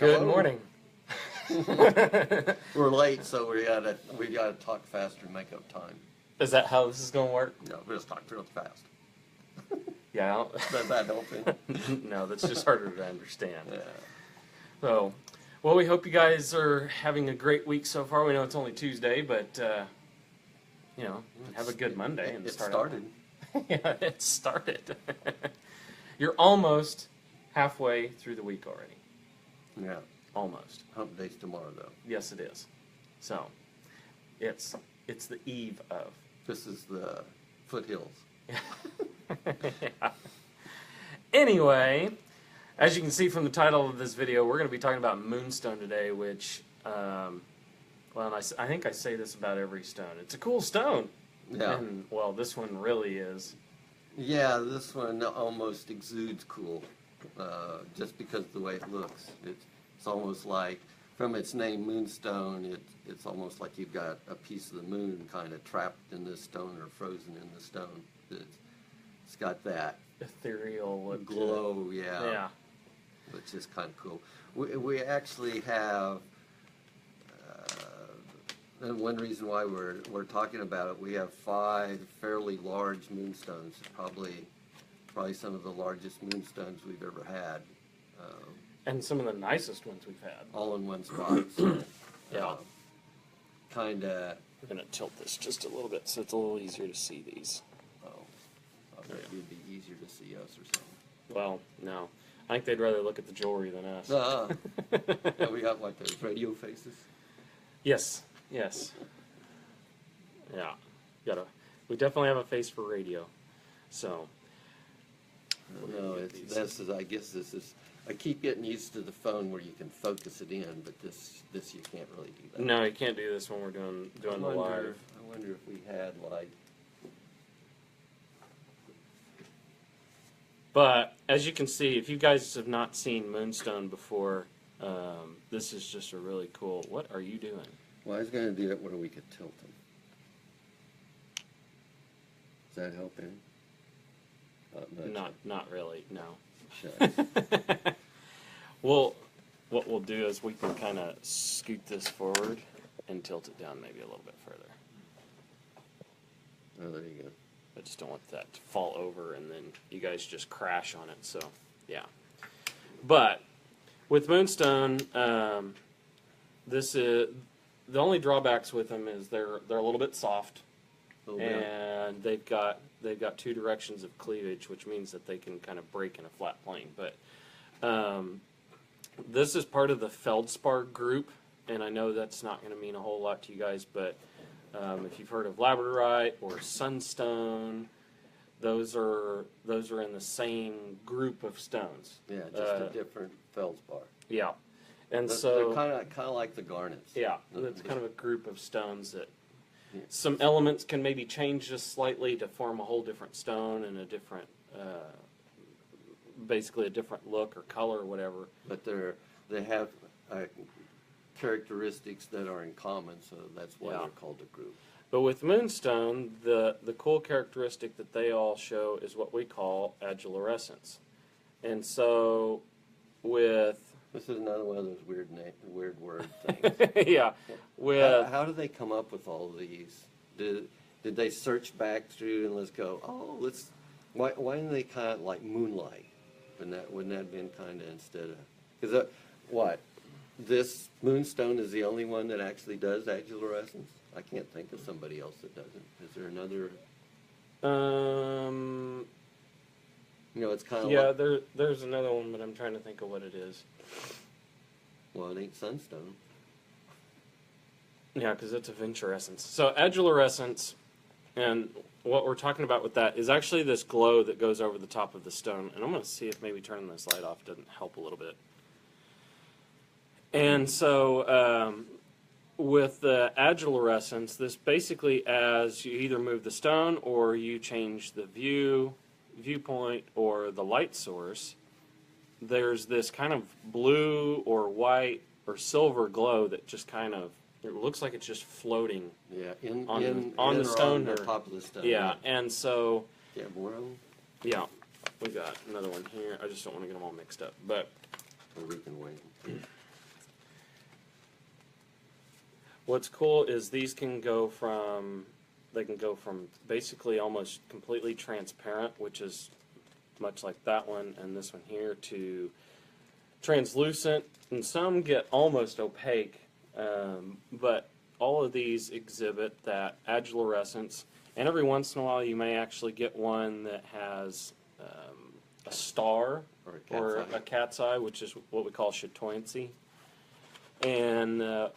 Good Hello. morning. We're late, so we gotta talk faster and make up time. Is that how this is going to work? No, we just talk real fast. Yeah. Does that help you? No, that's just harder to understand. Yeah. So, well, we hope you guys are having a great week so far. We know it's only Tuesday, but, you know, have a good Monday. And It start started. Yeah, it started. You're almost halfway through the week already. Yeah. Almost. Hump day's tomorrow, though. Yes, it is. So, it's the eve of. This is the foothills. Yeah. Anyway, as you can see from the title of this video, we're going to be talking about Moonstone today, which, well, I think I say this about every stone. It's a cool stone. Yeah. And, well, this one really is. Yeah, this one almost exudes cool, just because of the way it looks. It's almost like, from its name, Moonstone, it's almost like you've got a piece of the moon kind of trapped in this stone or frozen in the stone. It's got that Ethereal look. glow, yeah. Yeah. Which is kind of cool. We actually have, and one reason why we're talking about it, we have 5 fairly large moonstones, probably some of the largest moonstones we've ever had. And some of the nicest ones we've had. All in one spot. So, Yeah. Kind of. We're going to tilt this just a little bit so it's a little easier to see these. Oh, I thought it'd be easier to see us or something. Well, no. I think they'd rather look at the jewelry than us. Yeah, we got like those radio faces. Yes. Yes. Yeah. We definitely have a face for radio. So. No, I guess this is. I keep getting used to the phone where you can focus it in, but this you can't really do that. No, you can't do this when we're doing the live. I wonder if we had like. But as you can see, if you guys have not seen Moonstone before, this is just a really cool. What are you doing? Well, I was going to do it where we could tilt them. Does that help any? Not really. No. Shucks. Well, what we'll do is we can kind of scoot this forward and tilt it down maybe a little bit further. Oh, there you go. I just don't want that to fall over and then you guys just crash on it. So, yeah. But with Moonstone, this is the only drawbacks with them is they're a little bit soft, and they've got 2 directions of cleavage, which means that they can kind of break in a flat plane. But this is part of the feldspar group, and I know that's not going to mean a whole lot to you guys, but if you've heard of labradorite or sunstone, those are in the same group of stones. Yeah, just a different feldspar. Yeah, and They're kind of like the garnets. Yeah, it's kind of a group of stones that some elements can maybe change just slightly to form a whole different stone and a different, basically a different look or color or whatever. But they have characteristics that are in common, so that's why they're called a group. But with Moonstone, the cool characteristic that they all show is what we call agilurescence. And so with... This is another one of those weird word things. Yeah. How do they come up with all of these? Did they search back through and let's go, why didn't they kind of like moonlight? Wouldn't that have been kind of instead of... Because this Moonstone is the only one that actually does agilurescence? I can't think of somebody else that doesn't. Is there another? It's kind of like... there's another one, but I'm trying to think of what it is. Well, it ain't sunstone. Yeah, because it's a venturescence. So agilurescence, and what we're talking about with that is actually this glow that goes over the top of the stone. And I'm going to see if maybe turning this light off doesn't help a little bit. And so with the agilurescence, this basically, as you either move the stone or you change the viewpoint or the light source, there's this kind of blue or white or silver glow that just kind of, it looks like it's just floating on the stone. On the top of the stone. Yeah, and so... Yeah, more of them? Yeah, we got another one here. I just don't want to get them all mixed up. But Or we can wait. What's cool is these can go from basically almost completely transparent, which is much like that one and this one here, to translucent, and some get almost opaque, but all of these exhibit that agilurescence, and every once in a while you may actually get one that has a star or a cat's eye, which is what we call chatoyancy. And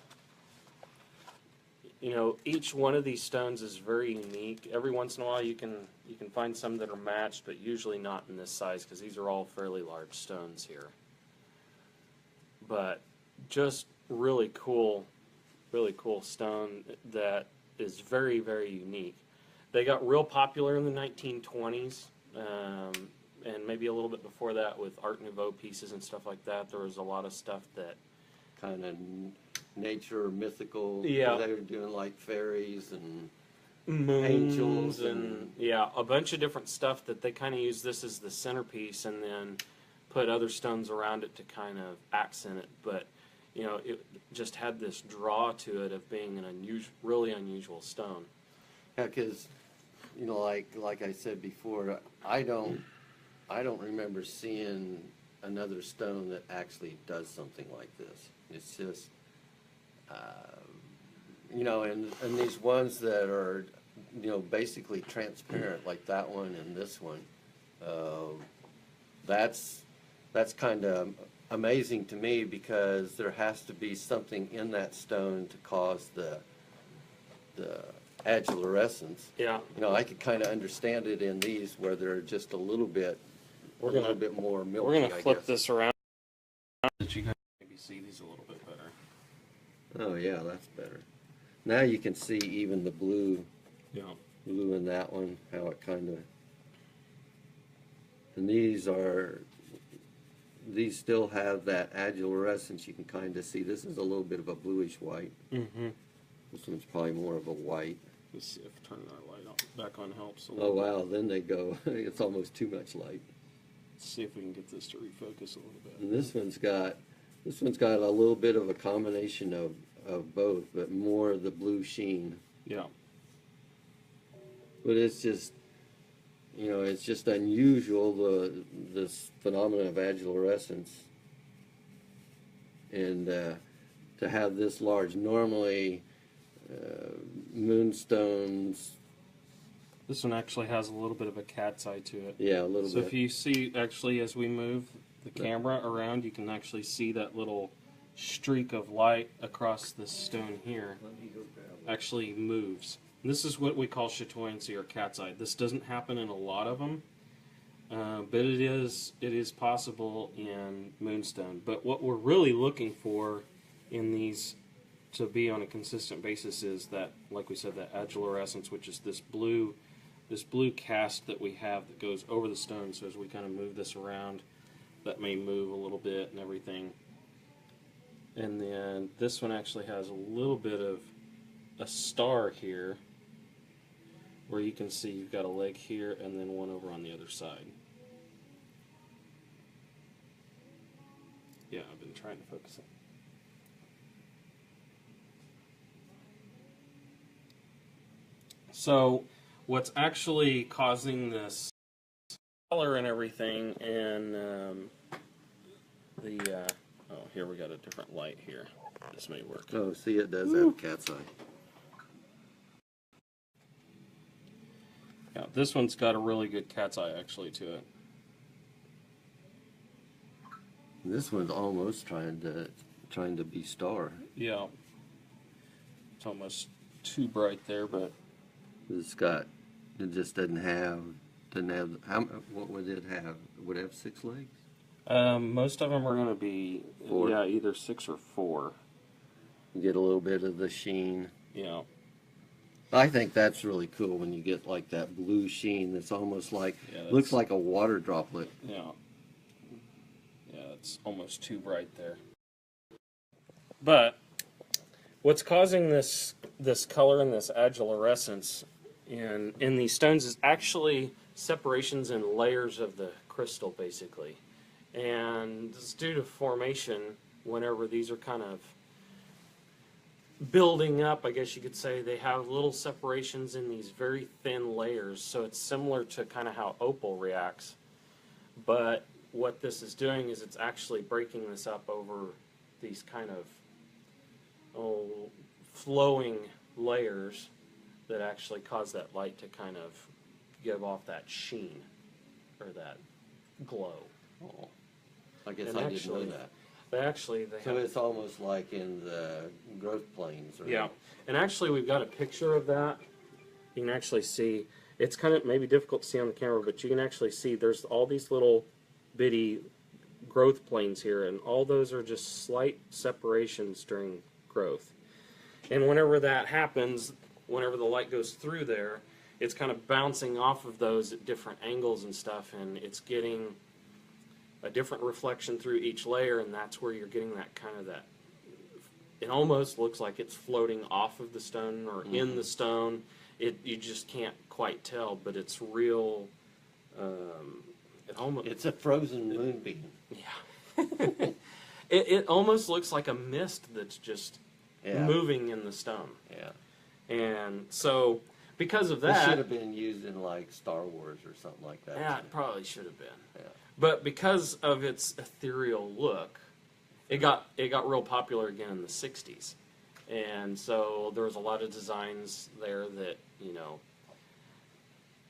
you know, each one of these stones is very unique. Every once in a while you can find some that are matched, but usually not in this size because these are all fairly large stones here. But just really cool stone that is very, very unique. They got real popular in the 1920s, and maybe a little bit before that with Art Nouveau pieces and stuff like that. There was a lot of stuff that kind of nature, mythical. Yeah. They were doing like fairies and moons angels and yeah, a bunch of different stuff that they kind of use this as the centerpiece and then put other stones around it to kind of accent it. But you know, it just had this draw to it of being an really unusual stone. Yeah, because you know, like I said before, I don't remember seeing another stone that actually does something like this. It's just, you know, and these ones that are, you know, basically transparent, like that one and this one, that's kind of amazing to me because there has to be something in that stone to cause the agilurescence. Yeah. You know, I could kind of understand it in these where they're just a little bit more milky. We're gonna flip I guess. this around so that you can maybe see these a little bit better. Oh yeah, that's better. Now you can see even the blue. Yeah. Blue in that one, how it kind of. And these still have that agilurescence. You can kind of see this is a little bit of a bluish white. Mm-hmm. This one's probably more of a white. Let's see if turning our light back on helps a Oh little bit. wow, then they go, it's almost too much light. Let's see if we can get this to refocus a little bit. And this one's got a little bit of a combination of both, but more of the blue sheen. Yeah. But it's just, you know, it's just unusual, this phenomenon of agilurescence. And to have this large, normally moonstones. This one actually has a little bit of a cat's eye to it. Yeah, a little So bit. if you see, actually, as we move the camera around, you can actually see that little streak of light across this stone here actually moves. And this is what we call chatoyancy or cat's eye. This doesn't happen in a lot of them, but it is possible in moonstone. But what we're really looking for in these to be on a consistent basis is that, like we said, that agilurescence, which is this blue cast that we have that goes over the stone. So as we kind of move this around, that may move a little bit and everything. And then this one actually has a little bit of a star here, where you can see you've got a leg here and then one over on the other side. Yeah, I've been trying to focus it. So what's actually causing this color and everything, and oh, here we got a different light here. This may work. Oh, see, it does have a cat's eye. Yeah, this one's got a really good cat's eye actually to it. This one's almost trying to be star. Yeah, it's almost too bright there, but It just didn't have, what would it have? Would it have 6 legs? most of them are going to be 4. yeah, either 6 or 4. You get a little bit of the sheen. Yeah. I think that's really cool when you get like that blue sheen that's almost like, looks like a water droplet. Yeah. Yeah, it's almost too bright there. But what's causing this color and this agilurescence in these stones is actually separations in layers of the crystal, basically. And it's due to formation whenever these are kind of building up, I guess you could say. They have little separations in these very thin layers, so it's similar to kind of how opal reacts. But what this is doing is it's actually breaking this up over these kind of flowing layers that actually cause that light to kind of give off that sheen or that glow. Oh, I guess And I actually, didn't know that. They So have, it's almost like in the growth planes. Or yeah. And actually, we've got a picture of that. You can actually see, it's kind of maybe difficult to see on the camera, but you can actually see there's all these little bitty growth planes here, and all those are just slight separations during growth. And whenever that happens, whenever the light goes through there, it's kind of bouncing off of those at different angles and stuff, and it's getting a different reflection through each layer, and that's where you're getting that kind of that. It almost looks like it's floating off of the stone or in the stone. You just can't quite tell, but it's real. It's a frozen moonbeam. Yeah. It almost looks like a mist that's just moving in the stone. Yeah. And so, because of It that, should have been used in like Star Wars or something like that. yeah, it probably should have been. Yeah. But because of its ethereal look, it got real popular again in the '60s, and so there was a lot of designs there that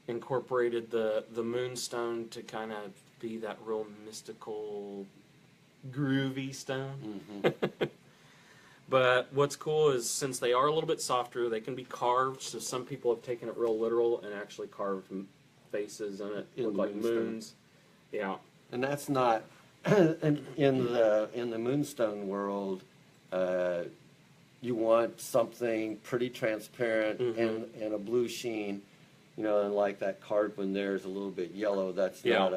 incorporated the moonstone to kind of be that real mystical, groovy stone. Mm-hmm. But what's cool is since they are a little bit softer, they can be carved. So some people have taken it real literal and actually carved faces in it, look like moons. Yeah. And that's not in the moonstone world. You want something pretty transparent and a blue sheen, and like that carved one there is a little bit yellow. That's not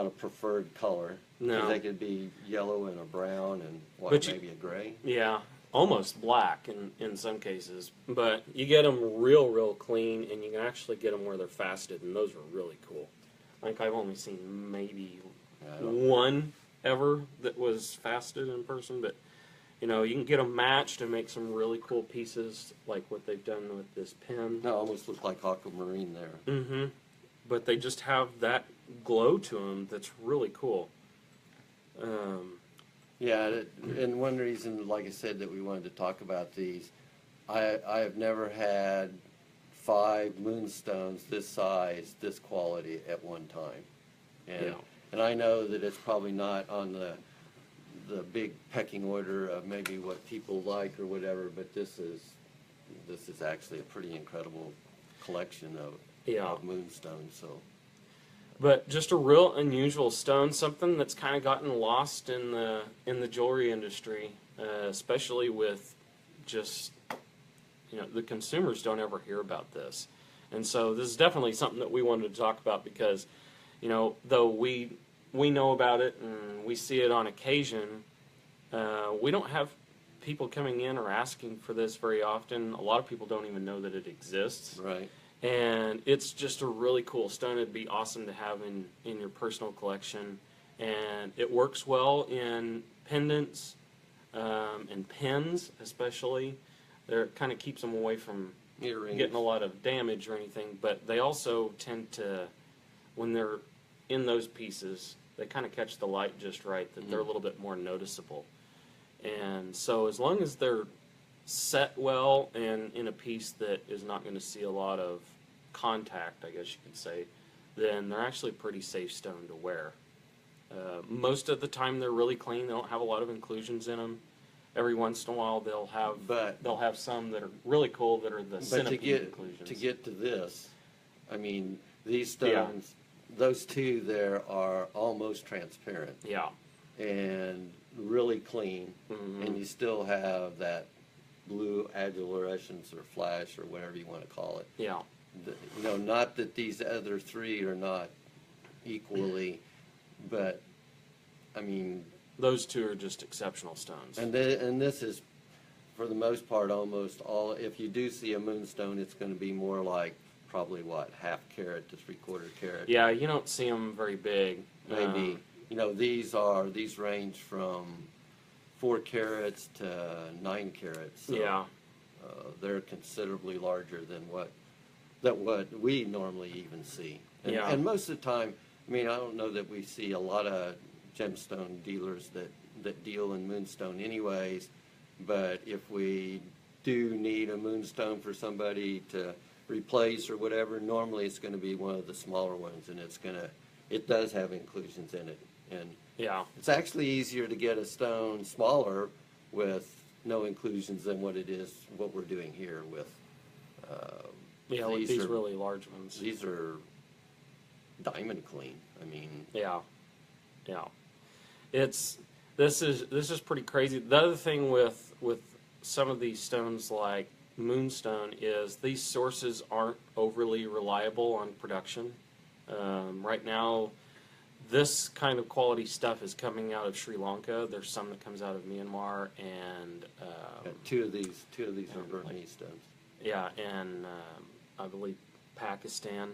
a preferred color. No. They could be yellow and a brown and maybe a gray. Yeah, almost black in some cases. But you get them real clean, and you can actually get them where they're fasted, and those are really cool. Like I've only seen maybe one ever that was fasted in person, but you can get them matched and make some really cool pieces, like what they've done with this pin. No, almost look like aquamarine there. Mm-hmm. But they just have that glow to them that's really cool. And one reason, like I said, that we wanted to talk about these, I have never had 5 moonstones this size, this quality at one time. And I know that it's probably not on the big pecking order of maybe what people like or whatever, but this is actually a pretty incredible collection of moonstones. So. But just a real unusual stone, something that's kind of gotten lost in the jewelry industry, especially with just the consumers don't ever hear about this, and so this is definitely something that we wanted to talk about because though we know about it and we see it on occasion, we don't have people coming in or asking for this very often. A lot of people don't even know that it exists. Right. And it's just a really cool stone. It'd be awesome to have in your personal collection. And it works well in pendants and pins especially. It kind of keeps them away from earrings, getting a lot of damage or anything. But they also tend to, when they're in those pieces, they kind of catch the light just right, that they're a little bit more noticeable. And so as long as they're set well and in a piece that is not going to see a lot of contact, I guess you could say, then they're actually a pretty safe stone to wear. Most of the time they're really clean. They don't have a lot of inclusions in them. Every once in a while they'll have some that are really cool that are the centipede inclusions. To get to this, I mean, these stones, those two there are almost transparent. Yeah. And really clean, and you still have that blue adularescence or flash or whatever you want to call it. Yeah. Not that these other 3 are not equally, but I mean, those 2 are just exceptional stones. And this is, for the most part, almost all. If you do see a moonstone, it's going to be more like probably half carat to 3/4 carat. Yeah, you don't see them very big. Maybe these range from 4 carats to 9 carats. So, Yeah. they're considerably larger than what we normally even see. Yeah. And most of the time, I mean, I don't know that we see a lot of gemstone dealers that deal in moonstone anyways, but if we do need a moonstone for somebody to replace or whatever, normally it's going to be one of the smaller ones, and it does have inclusions in it. And Yeah. it's actually easier to get a stone smaller with no inclusions than what we're doing here with. Yeah, with these really large ones. These are diamond clean. I mean, Yeah. Yeah. This is pretty crazy. The other thing with some of these stones like Moonstone is these sources aren't overly reliable on production. Right now, this kind of quality stuff is coming out of Sri Lanka. There's some that comes out of Myanmar, and two of these are Burmese stones. yeah, and I believe Pakistan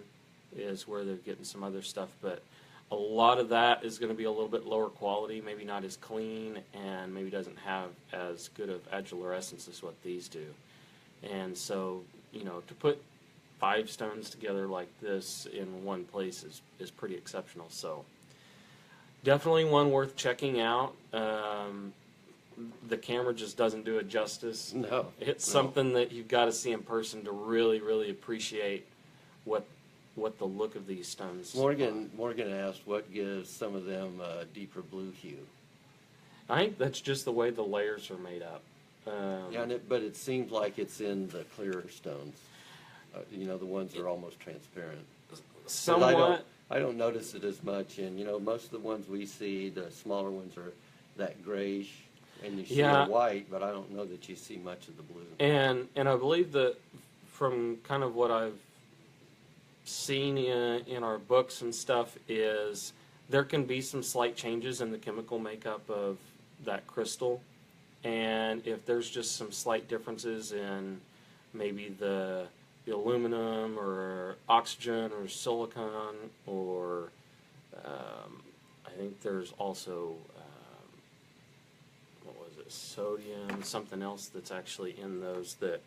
is where they're getting some other stuff, but a lot of that is going to be a little bit lower quality, maybe not as clean, and maybe doesn't have as good of agilurescence as what these do. And so, to put 5 stones together like this in one place is pretty exceptional. So, definitely one worth checking out. The camera just doesn't do it justice. No. It's something that you've got to see in person to really, really appreciate what the look of these stones are. Morgan asked what gives some of them a deeper blue hue. I think that's just the way the layers are made up. But it seems like it's in the clearer stones. The ones that are almost transparent. Somewhat. I don't notice it as much, and most of the ones we see, the smaller ones are that grayish, and you see the white, but I don't know that you see much of the blue. And I believe that from kind of what I've seen in our books and stuff is there can be some slight changes in the chemical makeup of that crystal, and if there's just some slight differences in maybe the aluminum or oxygen or silicon or I think there's also sodium, something else that's actually in those that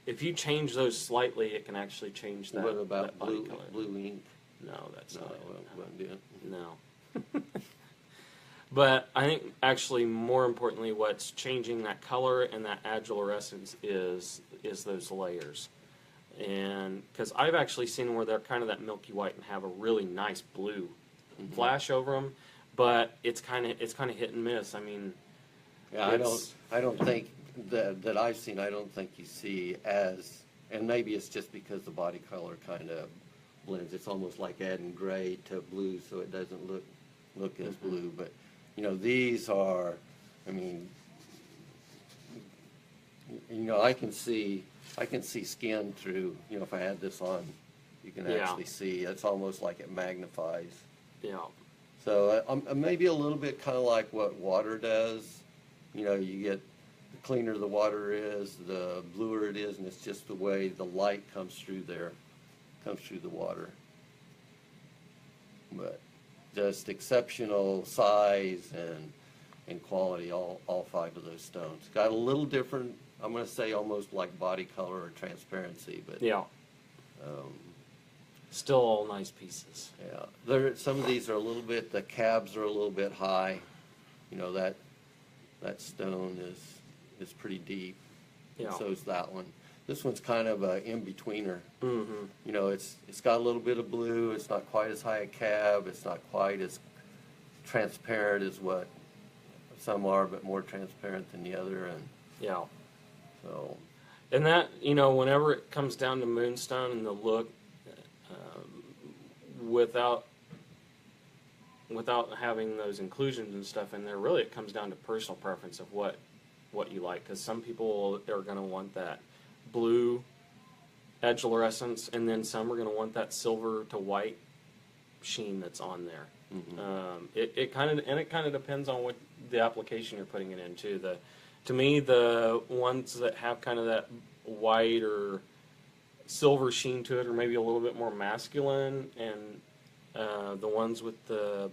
if you change those slightly, it can actually change that. What about that body color. blue ink? No, that's not it. Won't do it. No. But I think actually more importantly what's changing that color and that agilurescence is those layers. And because I've actually seen where they're kind of that milky white and have a really nice blue flash over them, but it's kind of hit and miss. I mean, yeah, I don't think that I've seen. I don't think you see as, and maybe it's just because the body color kind of blends. It's almost like adding gray to blue, so it doesn't look as blue. But these are, I mean, I can see skin through. If I had this on, you can actually see. It's almost like it magnifies. Yeah. So maybe a little bit kind of like what water does. You get the cleaner the water is, the bluer it is, and it's just the way the light comes through the water. But just exceptional size and quality, all 5 of those stones. Got a little different, I'm going to say almost like body color or transparency, but yeah. Still all nice pieces. Yeah, some of these are a little bit. The cabs are a little bit high. That stone is pretty deep. Yeah. And so is that one. This one's kind of a in-betweener. Mm-hmm. It's got a little bit of blue. It's not quite as high a cab. It's not quite as transparent as what some are, but more transparent than the other. And yeah. So. And that whenever it comes down to Moonstone and the look, without having those inclusions and stuff in there, really it comes down to personal preference of what you like. Because some people are going to want that blue agilurescence, and then some are going to want that silver to white sheen that's on there. Mm-hmm. It kind of depends on what the application you're putting it into. To me, the ones that have kind of that white or silver sheen to it are maybe a little bit more masculine, and the ones with the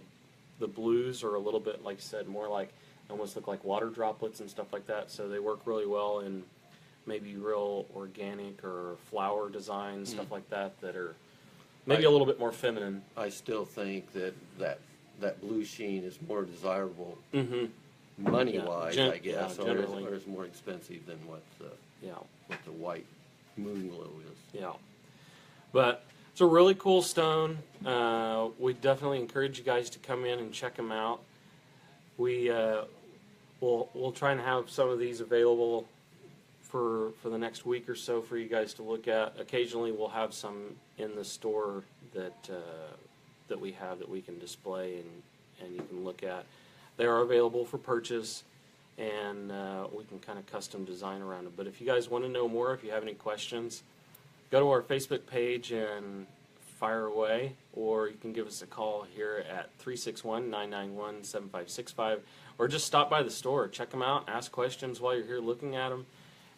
blues are a little bit, like you said, more like almost look like water droplets and stuff like that. So they work really well in maybe real organic or flower designs, stuff like that, that are maybe a little bit more feminine. I still think that blue sheen is more desirable Mm-hmm. money-wise, Yeah, I guess, generally. or is more expensive than what Yeah. the white moon glow is. Yeah. But it's a really cool stone. We definitely encourage you guys to come in and check them out. We'll try and have some of these available for the next week or so for you guys to look at. Occasionally, we'll have some in the store that we have that we can display and you can look at. They are available for purchase, and we can kind of custom design around them. But if you guys want to know more, if you have any questions, go to our Facebook page and fire away, or you can give us a call here at 361-991-7565, or just stop by the store, check them out, ask questions while you're here looking at them.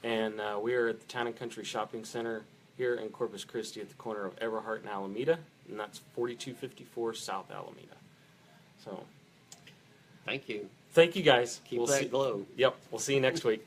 And we are at the Town and Country Shopping Center here in Corpus Christi at the corner of Everhart and Alameda, and that's 4254 South Alameda. So, Thank you. thank you guys. Keep that glow. Yep, we'll see you next week.